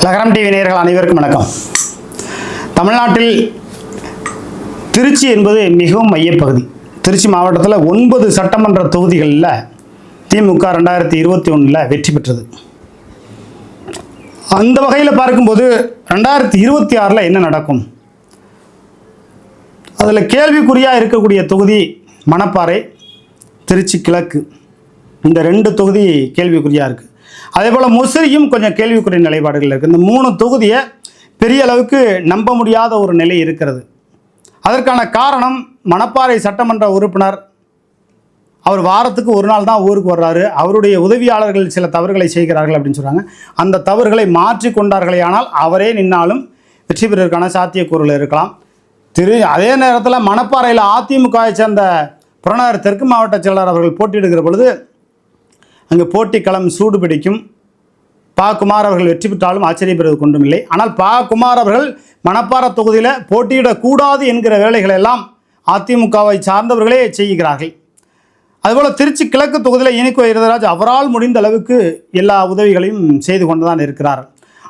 லகரம் டிவி நேயர்கள் அனைவருக்கும் வணக்கம். தமிழ்நாட்டில் திருச்சி என்பது மிகவும் மையப்பகுதி. திருச்சி மாவட்டத்தில் 9 சட்டமன்ற தொகுதிகளில் திமுக 2021 வெற்றி பெற்றது. அந்த வகையில் பார்க்கும்போது 2026 என்ன நடக்கும்? அதில் கேள்விக்குறியாக இருக்கக்கூடிய தொகுதி மணப்பாறை, திருச்சி கிழக்கு. இந்த 2 தொகுதி கேள்விக்குறியாக இருக்குது. அதே போல் முசிறியும் கொஞ்சம் கேள்விக்குரிய நிலைப்பாடுகள் இருக்குது. இந்த 3 தொகுதியை பெரிய அளவுக்கு நம்ப முடியாத ஒரு நிலை இருக்கிறது. அதற்கான காரணம், மணப்பாறை சட்டமன்ற உறுப்பினர் அவர் வாரத்துக்கு ஒரு நாள் தான் ஊருக்கு வர்றாரு. அவருடைய உதவியாளர்கள் சில தவறுகளை செய்கிறார்கள் அப்படின்னு சொல்கிறாங்க. அந்த தவறுகளை மாற்றி கொண்டார்களே ஆனால் அவரே நின்னாலும் வெற்றி பெறுவதற்கான சாத்தியக்கூறுகள் இருக்கலாம். அதே நேரத்தில் மணப்பாறையில் அதிமுகவை சேர்ந்த புறநகர் தெற்கு மாவட்ட செயலாளர் அவர்கள் போட்டியிடுகிற பொழுது அங்கே போட்டி களம் சூடு பிடிக்கும். பா. குமார் அவர்கள் வெற்றி பெற்றாலும் ஆச்சரியப்படுவது கொண்டும் இல்லை. ஆனால் பா. குமார் அவர்கள் மணப்பாறை தொகுதியில் போட்டியிடக்கூடாது என்கிற வேலைகளை எல்லாம் அதிமுகவை சார்ந்தவர்களே செய்கிறார்கள். அதுபோல் திருச்சி கிழக்கு தொகுதியில் இனிக்கோ இருதராஜ் அவரால் முடிந்த அளவுக்கு எல்லா உதவிகளையும் செய்து கொண்டு தான் இருக்கிறார்.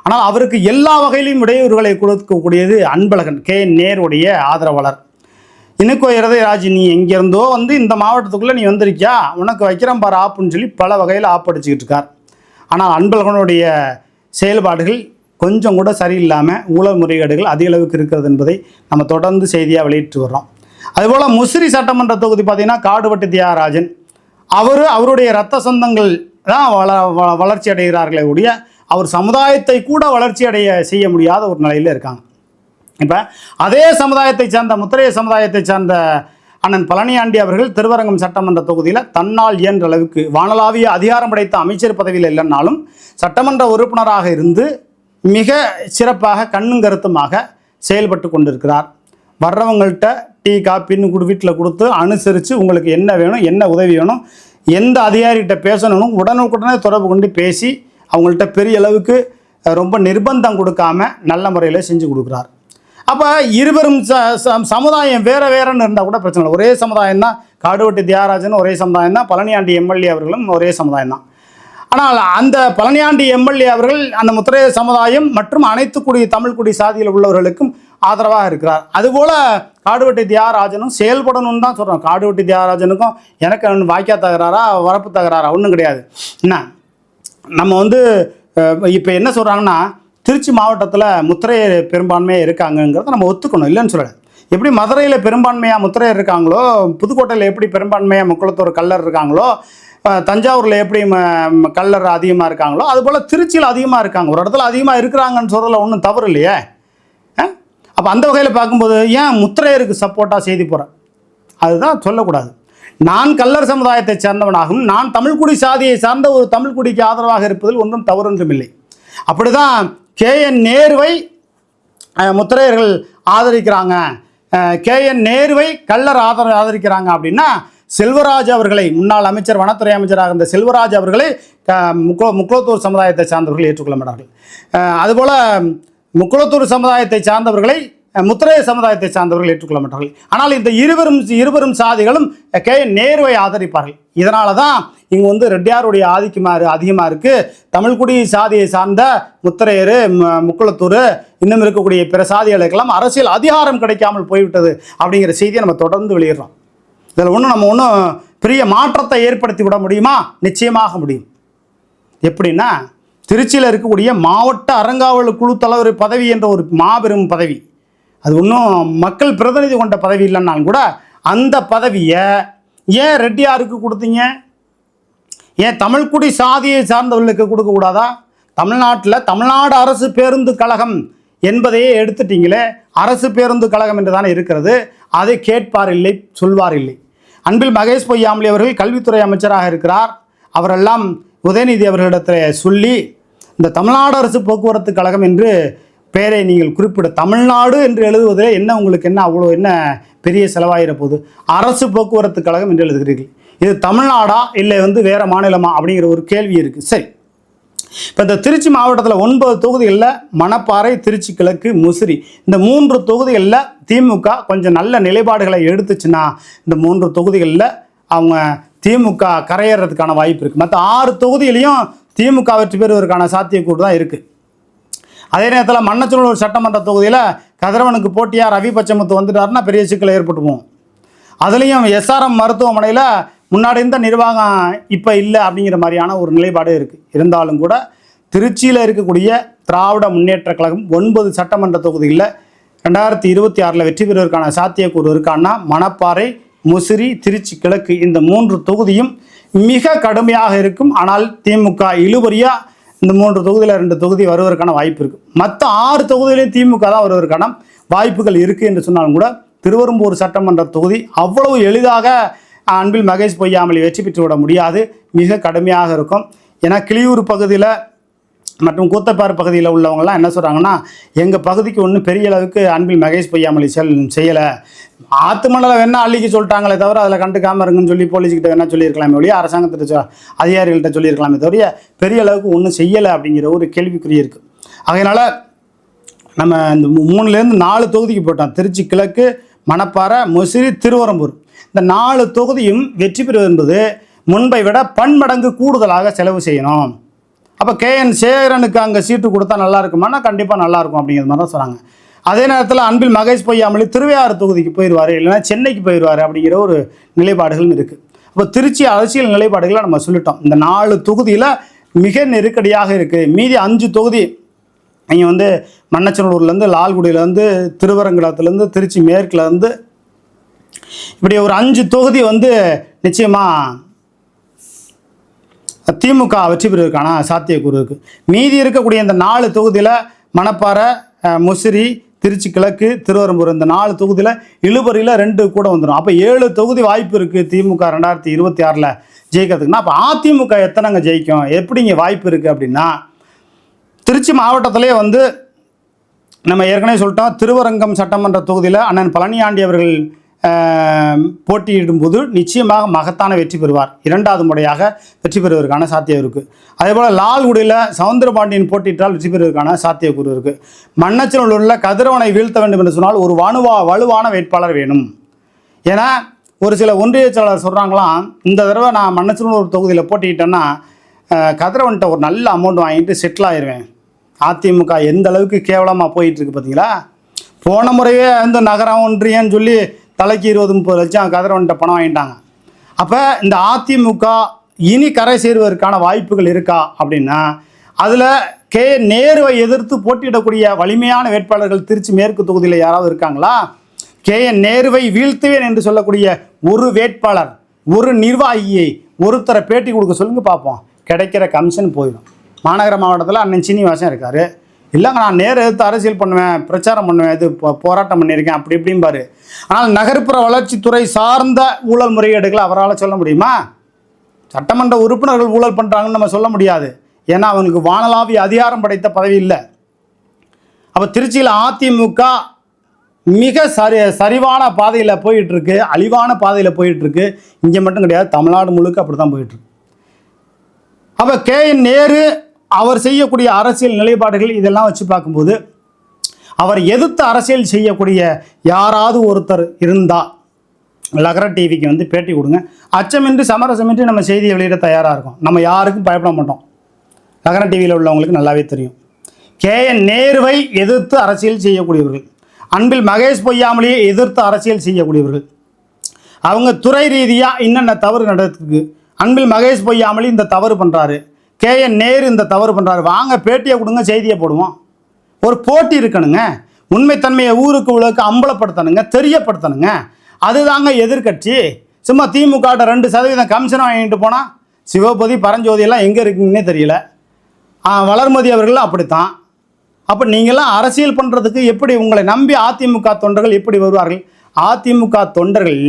ஆனால் அவருக்கு எல்லா வகையிலும் இடையூறுகளை கொடுக்கக்கூடியது அன்பழகன் நேருடைய ஆதரவாளர். இனிக்கோ இருதராஜ், நீ எங்கேருந்தோ வந்து இந்த மாவட்டத்துக்குள்ளே நீ வந்திருக்கியா, உனக்கு வைக்கிறேன் பாரு ஆப்புன்னு சொல்லி பல வகையில் ஆப்படிச்சுக்கிட்டு இருக்கார். ஆனால் அன்பழகனுடைய செயல்பாடுகள் கொஞ்சம் கூட சரியில்லாமல் ஊழல் முறைகேடுகள் அதிக அளவுக்கு இருக்கிறது என்பதை நம்ம தொடர்ந்து செய்தியாக வெளியிட்டு வர்றோம். அதுபோல் முசிறி சட்டமன்ற தொகுதி பார்த்திங்கன்னா காடுவெட்டி தியாகராஜன், அவருடைய இரத்த சொந்தங்கள் தான் வளர்ச்சி அடைகிறார்களே ஒழிய அவர் சமுதாயத்தை கூட வளர்ச்சி அடைய செய்ய முடியாத ஒரு நிலையில் இருக்காங்க. இப்போ அதே சமுதாயத்தை சார்ந்த முத்திரைய சமுதாயத்தை சார்ந்த அண்ணன் பழனியாண்டி அவர்கள் திருவரங்கம் சட்டமன்ற தொகுதியில் தன்னால் இயன்ற அளவுக்கு வானளாவிய அதிகாரம் படைத்த அமைச்சர் பதவியில் இல்லைன்னாலும் சட்டமன்ற உறுப்பினராக இருந்து மிக சிறப்பாக கண்ணும் கருத்துமாக செயல்பட்டு கொண்டிருக்கிறார். வர்றவங்கள்ட்ட டீ காப்பின்னு வீட்டில் கொடுத்து அனுசரித்து உங்களுக்கு என்ன வேணும், என்ன உதவி வேணும், எந்த அதிகாரிகிட்ட பேசணும் உடனுக்குடனே தொடர்பு கொண்டு பேசி அவங்கள்ட்ட பெரிய அளவுக்கு ரொம்ப நிர்பந்தம் கொடுக்காம நல்ல முறையில் செஞ்சு கொடுக்குறார். அப்போ இருவரும் சமுதாயம் வேறுன்னு இருந்தால் கூட பிரச்சனை இல்லை. ஒரே சமுதாயம் தான். காடுவெட்டி தியாகராஜன் ஒரே சமுதாயம் தான். பழனியாண்டி எம்எல்ஏ அவர்களும் ஒரே சமுதாயம் தான். ஆனால் அந்த பழனியாண்டி எம்எல்ஏ அவர்கள் அந்த முத்திரைய சமுதாயம் மற்றும் அனைத்து தமிழ் குடி சாதியில் உள்ளவர்களுக்கும் ஆதரவாக இருக்கிறார். அதுபோல் காடுவெட்டி தியாகராஜனும் செயல்படணும்னு தான் சொல்கிறோம். காடுவெட்டி தியாகராஜனுக்கும் எனக்கு வாய்க்கா தகராறா வரப்பு தகராறா ஒன்றும் கிடையாது. என்ன நம்ம வந்து இப்போ என்ன சொல்கிறாங்கன்னா, திருச்சி மாவட்டத்தில் முத்திரையர் பெரும்பான்மையாக இருக்காங்கங்கிறத நம்ம ஒத்துக்கணும், இல்லைன்னு சொல்லலை. எப்படி மதுரையில் பெரும்பான்மையாக முத்திரையர் இருக்காங்களோ, புதுக்கோட்டையில் எப்படி பெரும்பான்மையாக முக்குளத்தூர் கல்லர் இருக்காங்களோ, தஞ்சாவூரில் எப்படி கல்லர் அதிகமாக இருக்காங்களோ, அதுபோல் திருச்சியில் அதிகமாக இருக்காங்க. ஒரு இடத்துல அதிகமாக இருக்கிறாங்கன்னு சொல்கிறதுல ஒன்றும் தவறு இல்லையே. அப்போ அந்த வகையில் பார்க்கும்போது ஏன் முத்திரையருக்கு சப்போர்ட்டாக செய்தி போகிறேன், அதுதான் சொல்லக்கூடாது. நான் கல்லர் சமுதாயத்தை சேர்ந்தவனாகவும் நான் தமிழ்குடி சாதியை சார்ந்த ஒரு தமிழ்குடிக்கு ஆதரவாக இருப்பதில் ஒன்றும் தவறொன்றும் இல்லை. அப்படி தான் நேருவை முத்திரையர்கள் ஆதரிக்கிறாங்க, நேருவை கல்லர் ஆதரிக்கிறாங்க அப்படின்னா செல்வராஜ் அவர்களை, முன்னாள் அமைச்சர் வனத்துறை அமைச்சராக இருந்த செல்வராஜ் அவர்களை முக்குளத்தூர் சமுதாயத்தை சார்ந்தவர்கள் ஏற்றுக்கொள்ள மாட்டார்கள். அதுபோல் முக்குளத்தூர் சமுதாயத்தை சார்ந்தவர்களை முத்திரைய சமுதாயத்தை சார்ந்தவர்கள் ஏற்றுக்கொள்ள மாட்டார்கள். ஆனால் இந்த இருவரும் சாதிகளும் நேருவை ஆதரிப்பார்கள். இதனால தான் இங்கே வந்து ரெட்டியாருடைய ஆதிக்கம் அதிகமாக இருக்குது. தமிழ்குடி சாதியை சார்ந்த முத்திரையர், முக்குளத்தூர், இன்னும் இருக்கக்கூடிய பிற சாதிகளுக்கெல்லாம் அரசியல் அதிகாரம் கிடைக்காமல் போய்விட்டது அப்படிங்கிற செய்தியை நம்ம தொடர்ந்து வெளியிடுறோம். இதில் நம்ம ஒன்றும் பெரிய மாற்றத்தை ஏற்படுத்தி விட முடியுமா? நிச்சயமாக முடியும். எப்படின்னா, திருச்சியில் இருக்கக்கூடிய மாவட்ட அறங்காவல் குழு தலைவர் பதவி என்ற ஒரு மாபெரும் பதவி, அது ஒன்றும் மக்கள் பிரதிநிதி கொண்ட பதவி இல்லைன்னாலும் கூட அந்த பதவியை ஏன் ரெட்டியாருக்கு கொடுத்தீங்க? ஏன் தமிழ்குடி சாதியை சார்ந்தவர்களுக்கு கொடுக்கக்கூடாதா? தமிழ்நாட்டில் தமிழ்நாடு அரசு பேருந்து கழகம் என்பதையே எடுத்துட்டீங்களே. அரசு பேருந்து கழகம் என்று தானே இருக்கிறது. அதை கேட்பார் இல்லை, சொல்வார் இல்லை. அன்பில் மகேஷ் பொய்யாமொழி அவர்கள் கல்வித்துறை அமைச்சராக இருக்கிறார். அவரெல்லாம் உதயநிதி அவர்களிடத்தில் சொல்லி இந்த தமிழ்நாடு அரசு போக்குவரத்து கழகம் என்று பெயரை நீங்கள் குறிப்பிட, தமிழ்நாடு என்று எழுதுவதில் என்ன உங்களுக்கு என்ன அவ்வளோ என்ன பெரிய செலவாகிற போது? அரசு போக்குவரத்து கழகம் என்று எழுதுகிறீர்கள். இது தமிழ்நாடா இல்லை வந்து வேறு மாநிலமா அப்படிங்கிற ஒரு கேள்வி இருக்குது. சரி, இப்போ இந்த திருச்சி மாவட்டத்தில் 9 தொகுதிகளில் மணப்பாறை, திருச்சி கிழக்கு, முசிறி, இந்த 3 தொகுதிகளில் திமுக கொஞ்சம் நல்ல நிலைப்பாடுகளை எடுத்துச்சுன்னா இந்த 3 தொகுதிகளில் அவங்க திமுக கரையேறதுக்கான வாய்ப்பு இருக்குது. மற்ற 6 தொகுதியிலையும் திமுக வெற்றி பெறுவதற்கான சாத்தியக்கூறு தான் இருக்குது. அதே நேரத்தில் மண்ணச்சநல்லூர் சட்டமன்ற தொகுதியில் கதிரவனுக்கு போட்டியாக ரவி பச்சமுத்து வந்துட்டாருன்னா பெரிய சிக்கல் ஏற்பட்டுவோம். அதுலேயும் எஸ்ஆர்எம் மருத்துவமனையில் முன்னாடி இருந்த நிர்வாகம் இப்போ இல்லை அப்படிங்கிற மாதிரியான ஒரு நிலைப்பாடு இருக்குது. இருந்தாலும் கூட திருச்சியில் இருக்கக்கூடிய திராவிட முன்னேற்ற கழகம் 9 சட்டமன்ற தொகுதிகளில் 2026 வெற்றி பெறுவதற்கான சாத்தியக்கூறு இருக்கான்னா மணப்பாறை, முசிறி, திருச்சி கிழக்கு இந்த 3 தொகுதியும் மிக கடுமையாக இருக்கும். ஆனால் திமுக இழுபறியாக இந்த 3 தொகுதியில் 2 தொகுதி வருவதற்கான வாய்ப்பு இருக்குது. மற்ற 6 தொகுதியிலையும் திமுக தான் வருவதற்கான வாய்ப்புகள் இருக்குது என்று சொன்னாலும் கூட திருவெரும்பூர் சட்டமன்ற தொகுதி அவ்வளவு எளிதாக அன்பில் மகேஷ் பொய்யாமொழி வெற்றி பெற்று விட முடியாது, மிக கடுமையாக இருக்கும். ஏன்னா கிளியூர் பகுதியில் மற்றும் கூத்தப்பாறு பகுதியில் உள்ளவங்கலாம் என்ன சொல்கிறாங்கன்னா, எங்கள் பகுதிக்கு ஒன்றும் பெரிய அளவுக்கு அன்பில் மகேஷ் பொய்யாமொழி செய்யலை, ஆற்று மண்டலை வேணால் அள்ளிக்கு சொல்லிட்டாங்களே தவிர அதில் கண்டுக்காமல் இருங்கன்னு சொல்லி போலீஸ்கிட்ட வேணால் சொல்லியிருக்கலாமே ஒழிய, அரசாங்கத்திட்ட அதிகாரிகள்கிட்ட சொல்லியிருக்கலாமே தவிர பெரிய அளவுக்கு ஒன்றும் செய்யலை அப்படிங்கிற ஒரு கேள்விக்குறி இருக்குது. அதனால் நம்ம இந்த 3லேருந்து 4 தொகுதிக்கு போட்டோம். திருச்சி கிழக்கு, மணப்பாறை, முசிறி, திருவெரும்பூர் இந்த 4 தொகுதியும் வெற்றி பெறுவது என்பது முன்பை விட பன்மடங்கு கூடுதலாக செலவு செய்யணும். அப்போ KN சேகரனுக்கு அங்கே சீட்டு கொடுத்தா நல்லா இருக்குமானா கண்டிப்பாக நல்லாயிருக்கும் அப்படிங்கிற மாதிரி தான் சொன்னாங்க. அதே நேரத்தில் அன்பில் மகேஷ் பொய்யாமொழி திருவையாறு தொகுதிக்கு போயிடுவார், இல்லைன்னா சென்னைக்கு போயிடுவார் அப்படிங்கிற ஒரு நிலைப்பாடுகளும் இருக்குது. அப்போ திருச்சி அரசியல் நிலைப்பாடுகளை நம்ம சொல்லிட்டோம். இந்த 4 தொகுதியில் மிக நெருக்கடியாக இருக்குது. மீதி 5 தொகுதி நீங்கள் மண்ணச்சநல்லூர்லேருந்து, லால்குடியிலேருந்து, திருவரங்குளத்துலேருந்து, திருச்சி மேற்குலேருந்து இப்படி ஒரு 5 தொகுதி நிச்சயமாக திமுக வெற்றி பெறுவதற்கான சாத்தியக்கூறு இருக்குது. மீதி இருக்கக்கூடிய இந்த 4 தொகுதியில் மணப்பாறை, முசிறி, திருச்சி கிழக்கு, திருவெரும்பூர் இந்த 4 தொகுதியில் இழுபறியில் 2 கூட வந்துடும். அப்போ 7 தொகுதி வாய்ப்பு இருக்குது திமுக 2026 ஜெயிக்கிறதுக்குன்னா. அப்போ அதிமுக எத்தனைங்க ஜெயிக்கும், எப்படிங்க வாய்ப்பு இருக்குது அப்படின்னா, திருச்சி மாவட்டத்திலே நம்ம ஏற்கனவே சொல்லிட்டோம், திருவரங்கம் சட்டமன்ற தொகுதியில் அண்ணன் பழனியாண்டி அவர்கள் போட்டியிடும்போது நிச்சயமாக மகத்தான வெற்றி பெறுவார். 2வது முறையாக வெற்றி பெறுவதற்கான சாத்தியம் இருக்குது. அதேபோல் லால்குடியில் சவுந்தரபாண்டியன் போட்டியிட்டால் வெற்றி பெறுவதற்கான சாத்தியக்கூறு இருக்குது. மண்ணச்சநல்லூரில் கதிரவனை வீழ்த்த வேண்டும் என்று சொன்னால் ஒரு வலுவான வேட்பாளர் வேணும். ஏன்னா ஒரு சில ஒன்றிய செயலாளர் சொல்கிறாங்களாம், இந்த தடவை நான் மண்ணச்சநல்லூர் தொகுதியில் போட்டிக்கிட்டேன்னா கதிரவன்கிட்ட ஒரு நல்ல அமௌண்ட் வாங்கிட்டு செட்டில் ஆயிடுவேன். அதிமுக எந்த அளவுக்கு கேவலமாக போயிட்டுருக்கு பார்த்தீங்களா. போன முறையே நகரம் ஒன்றியன்னு சொல்லி தலைக்கு 20-30 லட்சம் கதிரவன்கிட்ட பணம் வாங்கிட்டாங்க. அப்போ இந்த அதிமுக இனி கரை சேருவதற்கான வாய்ப்புகள் இருக்கா அப்படின்னா, அதில் நேருவை எதிர்த்து போட்டியிடக்கூடிய வலிமையான வேட்பாளர்கள் திருச்சி மேற்கு தொகுதியில் யாராவது இருக்காங்களா? நேருவை வீழ்த்துவேன் என்று சொல்லக்கூடிய ஒரு வேட்பாளர், ஒரு நிர்வாகியை ஒருத்தரை பேட்டி கொடுக்க சொல்லுங்க பார்ப்போம். கிடைக்கிற கமிஷன் போயிடும். மாநகர மாவட்டத்தில் அண்ணன் சீனிவாசன் இருக்கார். இல்லைங்க நான் நேரு எதிர்த்து அரசியல் பண்ணுவேன், பிரச்சாரம் பண்ணுவேன், இது போராட்டம் பண்ணியிருக்கேன் அப்படி இப்படிம்பாரு. ஆனால் நகர்ப்புற வளர்ச்சித்துறை சார்ந்த ஊழல் முறைகேடுகளை அவரால் சொல்ல முடியுமா? சட்டமன்ற உறுப்பினர்கள் ஊழல் பண்ணுறாங்கன்னு நம்ம சொல்ல முடியாது. ஏன்னா அவங்களுக்கு வானளாவிய அதிகாரம் படைத்த பதவி இல்லை. அப்போ திருச்சியில் அதிமுக மிக சரிவான பாதையில் போயிட்டுருக்கு, அழிவான பாதையில் போயிட்டுருக்கு. இங்கே மட்டும் கிடையாது, தமிழ்நாடு முழுக்க அப்படி தான் போயிட்டுருக்கு. அப்போ நேரு அவர் செய்யக்கூடிய அரசியல் நிலைப்பாடுகள் இதெல்லாம் வச்சு பார்க்கும்போது அவர் எதிர்த்து அரசியல் செய்யக்கூடிய யாராவது ஒருத்தர் இருந்தால் லகர டிவிக்கு பேட்டி கொடுங்க. அச்சமின்றி சமரசமின்றி நம்ம செய்தியை வெளியிட தயாராக இருக்கோம். நம்ம யாருக்கும் பயப்பட மாட்டோம். லகர டிவியில் உள்ளவங்களுக்கு நல்லாவே தெரியும். நேருவை எதிர்த்து அரசியல் செய்யக்கூடியவர்கள், அன்பில் மகேஷ் பொய்யாமொழியை எதிர்த்து அரசியல் செய்யக்கூடியவர்கள், அவங்க துறை ரீதியாக என்னென்ன தவறு நடக்குது, அன்பில் மகேஷ் பொய்யாமொழி இந்த தவறு பண்ணுறாரு, நேரு இந்த தவறு பண்ணுறாரு, வாங்க பேட்டியை கொடுங்க, செய்தியை போடுவோம். ஒரு போட்டி இருக்கணுங்க. உண்மைத்தன்மையை ஊருக்கு உலக அம்பலப்படுத்தணுங்க, தெரியப்படுத்தணுங்க. அதுதாங்க எதிர்கட்சி. சும்மா திமுக 2% கமிஷன் வாங்கிட்டு போனால் சிவபதி பரஞ்சோதியெல்லாம் எங்கே இருக்குங்கன்னே தெரியல. வளர்மதி அவர்களும் அப்படித்தான். அப்போ நீங்களாம் அரசியல் பண்ணுறதுக்கு எப்படி உங்களை நம்பி அதிமுக தொண்டர்கள் எப்படி வருவார்கள்? அதிமுக தொண்டர்கள்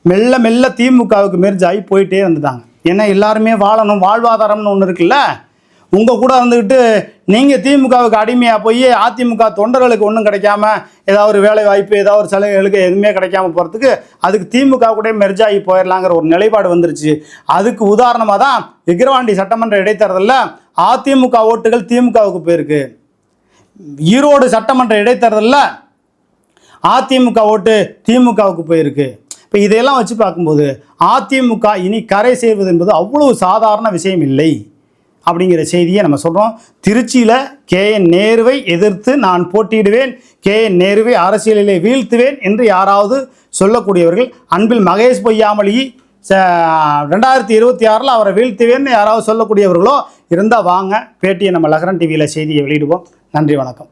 மெல்ல மெல்ல திமுகவுக்கு மெர்ஜாகி போயிட்டே வந்துட்டாங்க. ஏன்னா எல்லாருமே வாழணும், வாழ்வாதாரம்னு ஒன்று இருக்குல்ல. உங்கள் கூட இருந்துக்கிட்டு நீங்கள் திமுகவுக்கு அடிமையாக போய் அதிமுக தொண்டர்களுக்கு ஒன்றும் கிடைக்காம ஏதாவது ஒரு வேலை வாய்ப்பு, ஏதாவது ஒரு சலுகைகளுக்கு எதுவுமே கிடைக்காம போகிறதுக்கு அதுக்கு திமுக கூட மெர்ஜாகி போயிடலாங்கிற ஒரு நிலைப்பாடு வந்துருச்சு. அதுக்கு உதாரணமாக தான் விக்கிரவாண்டி சட்டமன்ற இடைத்தேர்தலில் அதிமுக ஓட்டுகள் திமுகவுக்கு போயிருக்கு. ஈரோடு சட்டமன்ற இடைத்தேர்தலில் அதிமுக ஓட்டு திமுகவுக்கு போயிருக்கு. இப்போ இதையெல்லாம் வச்சு பார்க்கும்போது அதிமுக இனி கரை சேர்வது என்பது அவ்வளவு சாதாரண விஷயம் இல்லை. அப்படிங்கிற செய்தியை நம்ம சொல்கிறோம். திருச்சியில் KN நேருவை எதிர்த்து நான் போட்டியிடுவேன், KN நேருவை அரசியலிலே வீழ்த்துவேன் என்று யாராவது சொல்லக்கூடியவர்கள், அன்பில் மகேஷ் பொய்யாமொழி 2026 அவரை வீழ்த்துவேன்னு யாராவது சொல்லக்கூடியவர்களோ இருந்தால் வாங்க, பேட்டியை நம்ம லகரன் டிவியில் செய்தியை வெளியிடுவோம். நன்றி, வணக்கம்.